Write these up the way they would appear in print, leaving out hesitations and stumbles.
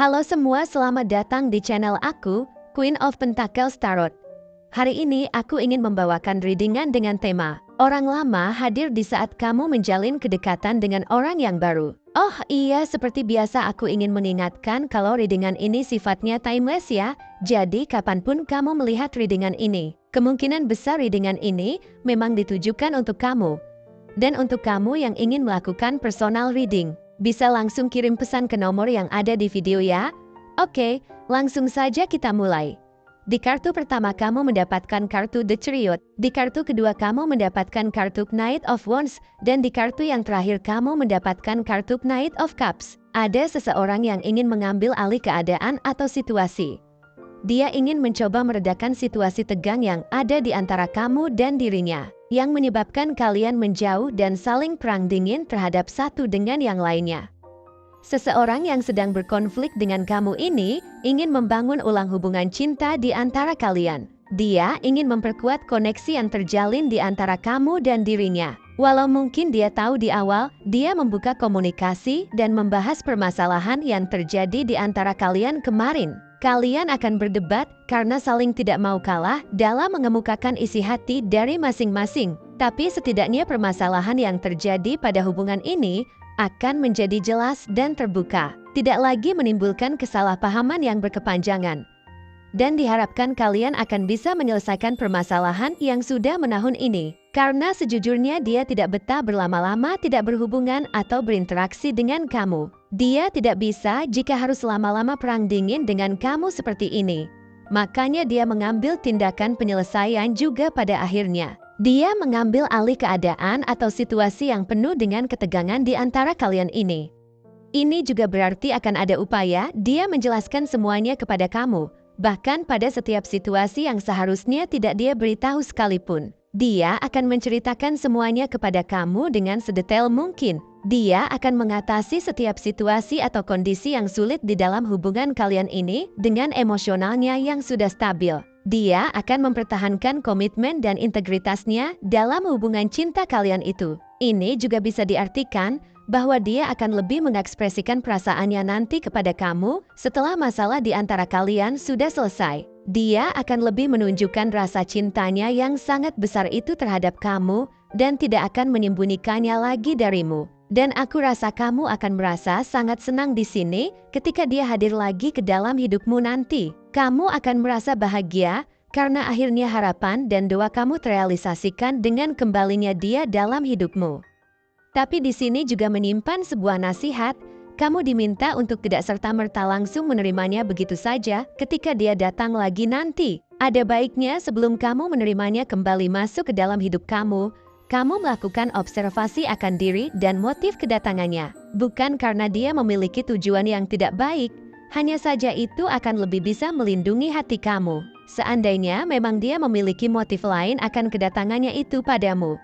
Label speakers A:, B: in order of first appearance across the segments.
A: Halo semua, selamat datang di channel aku, Queen of Pentacles Tarot. Hari ini aku ingin membawakan readingan dengan tema orang lama hadir di saat kamu menjalin kedekatan dengan orang yang baru. Oh iya, seperti biasa aku ingin mengingatkan kalau readingan ini sifatnya timeless ya. Jadi kapanpun kamu melihat readingan ini, kemungkinan besar readingan ini memang ditujukan untuk kamu. Dan untuk kamu yang ingin melakukan personal reading, bisa langsung kirim pesan ke nomor yang ada di video ya. Oke, langsung saja kita mulai. Di kartu pertama kamu mendapatkan kartu The Chariot, di kartu kedua kamu mendapatkan kartu Knight of Wands, dan di kartu yang terakhir kamu mendapatkan kartu Knight of Cups. Ada seseorang yang ingin mengambil alih keadaan atau situasi. Dia ingin mencoba meredakan situasi tegang yang ada di antara kamu dan dirinya, yang menyebabkan kalian menjauh dan saling perang dingin terhadap satu dengan yang lainnya. Seseorang yang sedang berkonflik dengan kamu ini ingin membangun ulang hubungan cinta di antara kalian. Dia ingin memperkuat koneksi yang terjalin di antara kamu dan dirinya. Walau mungkin dia tahu di awal, dia membuka komunikasi dan membahas permasalahan yang terjadi di antara kalian kemarin. Kalian akan berdebat karena saling tidak mau kalah dalam mengemukakan isi hati dari masing-masing. Tapi setidaknya permasalahan yang terjadi pada hubungan ini akan menjadi jelas dan terbuka. Tidak lagi menimbulkan kesalahpahaman yang berkepanjangan. Dan diharapkan kalian akan bisa menyelesaikan permasalahan yang sudah menahun ini. Karena sejujurnya dia tidak betah berlama-lama tidak berhubungan atau berinteraksi dengan kamu. Dia tidak bisa jika harus lama-lama perang dingin dengan kamu seperti ini. Makanya dia mengambil tindakan penyelesaian juga pada akhirnya. Dia mengambil alih keadaan atau situasi yang penuh dengan ketegangan di antara kalian ini. Ini juga berarti akan ada upaya dia menjelaskan semuanya kepada kamu. Bahkan pada setiap situasi yang seharusnya tidak dia beritahu sekalipun. Dia akan menceritakan semuanya kepada kamu dengan sedetail mungkin. Dia akan mengatasi setiap situasi atau kondisi yang sulit di dalam hubungan kalian ini dengan emosionalnya yang sudah stabil. Dia akan mempertahankan komitmen dan integritasnya dalam hubungan cinta kalian itu. Ini juga bisa diartikan bahwa dia akan lebih mengekspresikan perasaannya nanti kepada kamu setelah masalah di antara kalian sudah selesai. Dia akan lebih menunjukkan rasa cintanya yang sangat besar itu terhadap kamu dan tidak akan menyembunyikannya lagi darimu. Dan aku rasa kamu akan merasa sangat senang di sini ketika dia hadir lagi ke dalam hidupmu nanti. Kamu akan merasa bahagia karena akhirnya harapan dan doa kamu terrealisasikan dengan kembalinya dia dalam hidupmu. Tapi di sini juga menyimpan sebuah nasihat. Kamu diminta untuk tidak serta-merta langsung menerimanya begitu saja ketika dia datang lagi nanti. Ada baiknya sebelum kamu menerimanya kembali masuk ke dalam hidup kamu melakukan observasi akan diri dan motif kedatangannya. Bukan karena dia memiliki tujuan yang tidak baik, hanya saja itu akan lebih bisa melindungi hati kamu. Seandainya memang dia memiliki motif lain akan kedatangannya itu padamu.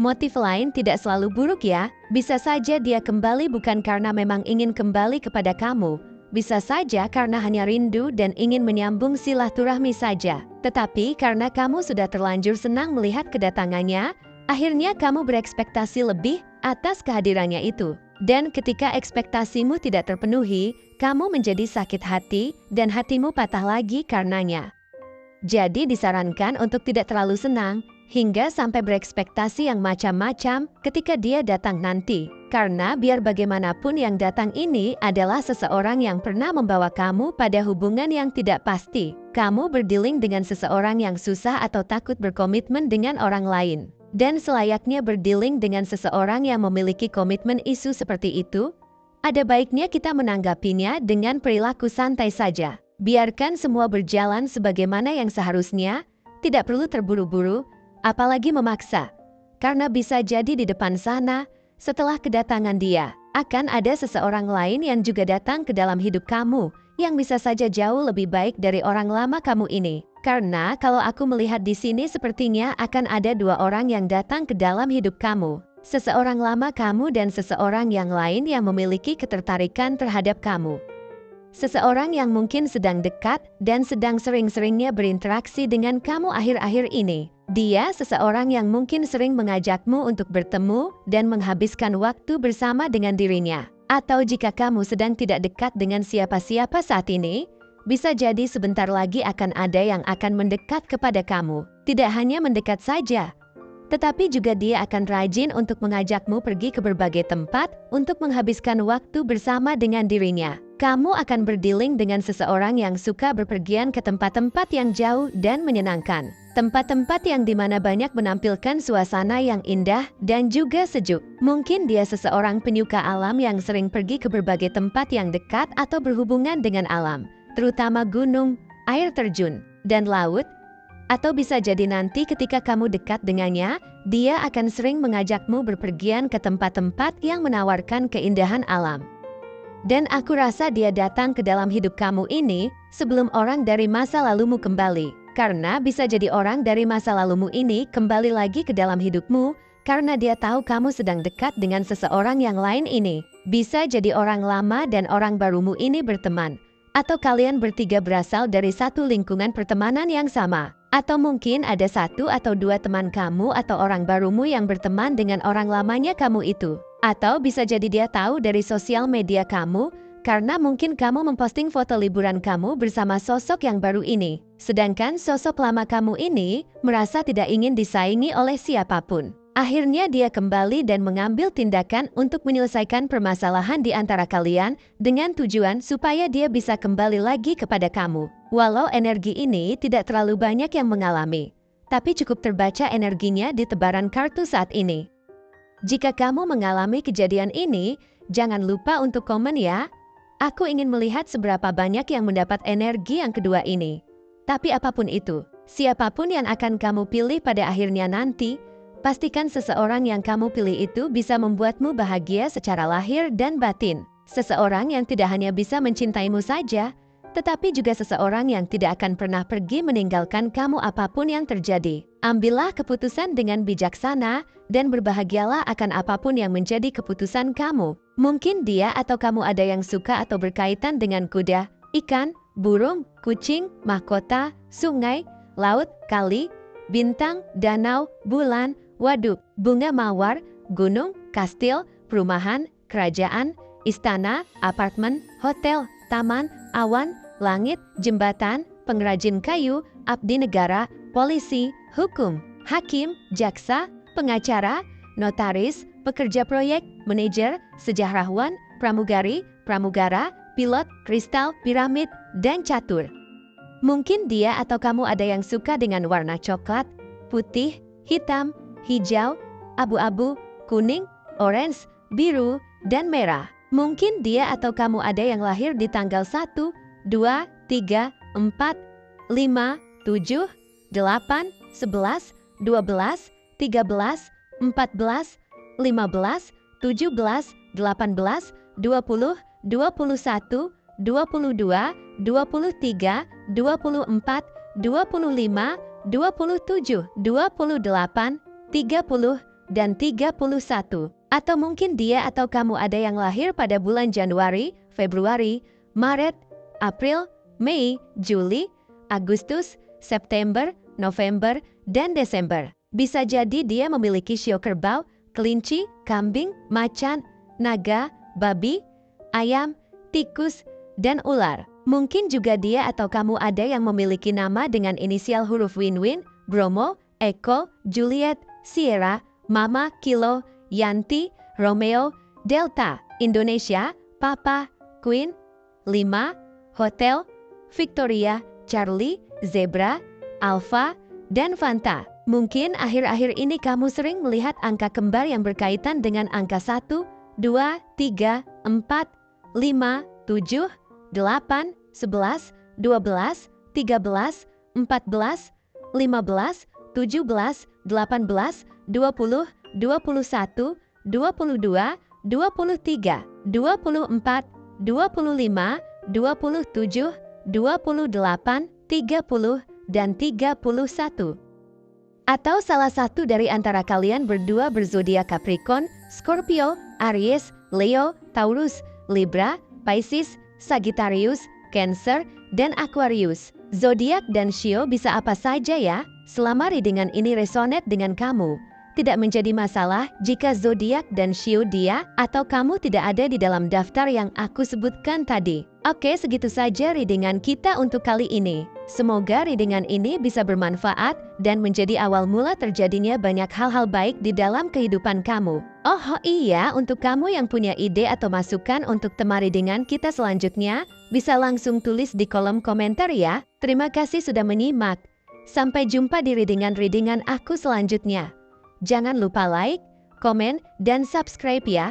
A: Motif lain tidak selalu buruk ya, bisa saja dia kembali bukan karena memang ingin kembali kepada kamu. Bisa saja karena hanya rindu dan ingin menyambung silaturahmi saja. Tetapi karena kamu sudah terlanjur senang melihat kedatangannya, akhirnya kamu berekspektasi lebih atas kehadirannya itu. Dan ketika ekspektasimu tidak terpenuhi, kamu menjadi sakit hati dan hatimu patah lagi karenanya. Jadi disarankan untuk tidak terlalu senang hingga sampai berekspektasi yang macam-macam ketika dia datang nanti. Karena biar bagaimanapun yang datang ini adalah seseorang yang pernah membawa kamu pada hubungan yang tidak pasti. Kamu berdealing dengan seseorang yang susah atau takut berkomitmen dengan orang lain. Dan selayaknya berdealing dengan seseorang yang memiliki komitmen isu seperti itu, ada baiknya kita menanggapinya dengan perilaku santai saja. Biarkan semua berjalan sebagaimana yang seharusnya, tidak perlu terburu-buru, apalagi memaksa. Karena bisa jadi di depan sana, setelah kedatangan dia, akan ada seseorang lain yang juga datang ke dalam hidup kamu, yang bisa saja jauh lebih baik dari orang lama kamu ini. Karena kalau aku melihat di sini sepertinya akan ada dua orang yang datang ke dalam hidup kamu. Seseorang lama kamu dan seseorang yang lain yang memiliki ketertarikan terhadap kamu. Seseorang yang mungkin sedang dekat dan sedang sering-seringnya berinteraksi dengan kamu akhir-akhir ini. Dia seseorang yang mungkin sering mengajakmu untuk bertemu dan menghabiskan waktu bersama dengan dirinya. Atau jika kamu sedang tidak dekat dengan siapa-siapa saat ini, bisa jadi sebentar lagi akan ada yang akan mendekat kepada kamu. Tidak hanya mendekat saja, tetapi juga dia akan rajin untuk mengajakmu pergi ke berbagai tempat untuk menghabiskan waktu bersama dengan dirinya. Kamu akan berdealing dengan seseorang yang suka berpergian ke tempat-tempat yang jauh dan menyenangkan. Tempat-tempat yang dimana banyak menampilkan suasana yang indah dan juga sejuk. Mungkin dia seseorang penyuka alam yang sering pergi ke berbagai tempat yang dekat atau berhubungan dengan alam, terutama gunung, air terjun, dan laut. Atau bisa jadi nanti ketika kamu dekat dengannya, dia akan sering mengajakmu berpergian ke tempat-tempat yang menawarkan keindahan alam. Dan aku rasa dia datang ke dalam hidup kamu ini sebelum orang dari masa lalumu kembali. Karena bisa jadi orang dari masa lalumu ini kembali lagi ke dalam hidupmu karena dia tahu kamu sedang dekat dengan seseorang yang lain ini. Bisa jadi orang lama dan orang barumu ini berteman. Atau kalian bertiga berasal dari satu lingkungan pertemanan yang sama. Atau mungkin ada satu atau dua teman kamu atau orang barumu yang berteman dengan orang lamanya kamu itu. Atau bisa jadi dia tahu dari sosial media kamu karena mungkin kamu memposting foto liburan kamu bersama sosok yang baru ini. Sedangkan sosok lama kamu ini merasa tidak ingin disaingi oleh siapapun. Akhirnya dia kembali dan mengambil tindakan untuk menyelesaikan permasalahan di antara kalian dengan tujuan supaya dia bisa kembali lagi kepada kamu. Walau energi ini tidak terlalu banyak yang mengalami, tapi cukup terbaca energinya di tebaran kartu saat ini. Jika kamu mengalami kejadian ini, jangan lupa untuk komen ya. Aku ingin melihat seberapa banyak yang mendapat energi yang kedua ini. Tapi apapun itu, siapapun yang akan kamu pilih pada akhirnya nanti, pastikan seseorang yang kamu pilih itu bisa membuatmu bahagia secara lahir dan batin. Seseorang yang tidak hanya bisa mencintaimu saja, tetapi juga seseorang yang tidak akan pernah pergi meninggalkan kamu apapun yang terjadi. Ambillah keputusan dengan bijaksana dan berbahagialah akan apapun yang menjadi keputusan kamu. Mungkin dia atau kamu ada yang suka atau berkaitan dengan kuda, ikan, burung, kucing, mahkota, sungai, laut, kali, bintang, danau, bulan, waduk, bunga mawar, gunung, kastil, perumahan, kerajaan, istana, apartemen, hotel, taman, awan, langit, jembatan, pengrajin kayu, abdi negara, polisi, hukum, hakim, jaksa, pengacara, notaris, pekerja proyek, manajer, sejahteraan, pramugari, pramugara, pilot, kristal, piramid, dan catur. Mungkin dia atau kamu ada yang suka dengan warna coklat, putih, hitam, hijau, abu-abu, kuning, orange, biru, dan merah. Mungkin dia atau kamu ada yang lahir di tanggal 1, 2, 3, 4, 5, 7, 8, 11, 12, 13, 14, 15, 17, 18, 20, 21, 22, 23, 24, 25, 27, 28, 30, dan 31. Atau mungkin dia atau kamu ada yang lahir pada bulan Januari, Februari, Maret, April, Mei, Juli, Agustus, September, November, dan Desember. Bisa jadi dia memiliki shio kerbau, kelinci, kambing, macan, naga, babi, ayam, tikus, dan ular. Mungkin juga dia atau kamu ada yang memiliki nama dengan inisial huruf Win-Win, Bromo, Eko, Juliet, Sierra, Mama, Kilo, Yanti, Romeo, Delta, Indonesia, Papa, Queen, 5, Hotel, Victoria, Charlie, Zebra, Alpha, dan Fanta. Mungkin akhir-akhir ini kamu sering melihat angka kembar yang berkaitan dengan angka 1, 2, 3, 4, 5, 7, 8, 11, 12, 13, 14, 15, 17, 18, 20, 21, 22, 23, 24, 25, 27, 28, 30, dan 31. Atau salah satu dari antara kalian berdua berzodiak Capricorn, Scorpio, Aries, Leo, Taurus, Libra, Pisces, Sagittarius, Cancer, dan Aquarius. Zodiak dan shio bisa apa saja ya. Selama readingan ini resonate dengan kamu, tidak menjadi masalah jika zodiak dan shio dia atau kamu tidak ada di dalam daftar yang aku sebutkan tadi. Oke, segitu saja readingan kita untuk kali ini. Semoga readingan ini bisa bermanfaat dan menjadi awal mula terjadinya banyak hal-hal baik di dalam kehidupan kamu. Oh iya, untuk kamu yang punya ide atau masukan untuk tema readingan kita selanjutnya, bisa langsung tulis di kolom komentar ya. Terima kasih sudah menyimak. Sampai jumpa di readingan-readingan aku selanjutnya. Jangan lupa like, komen, dan subscribe ya.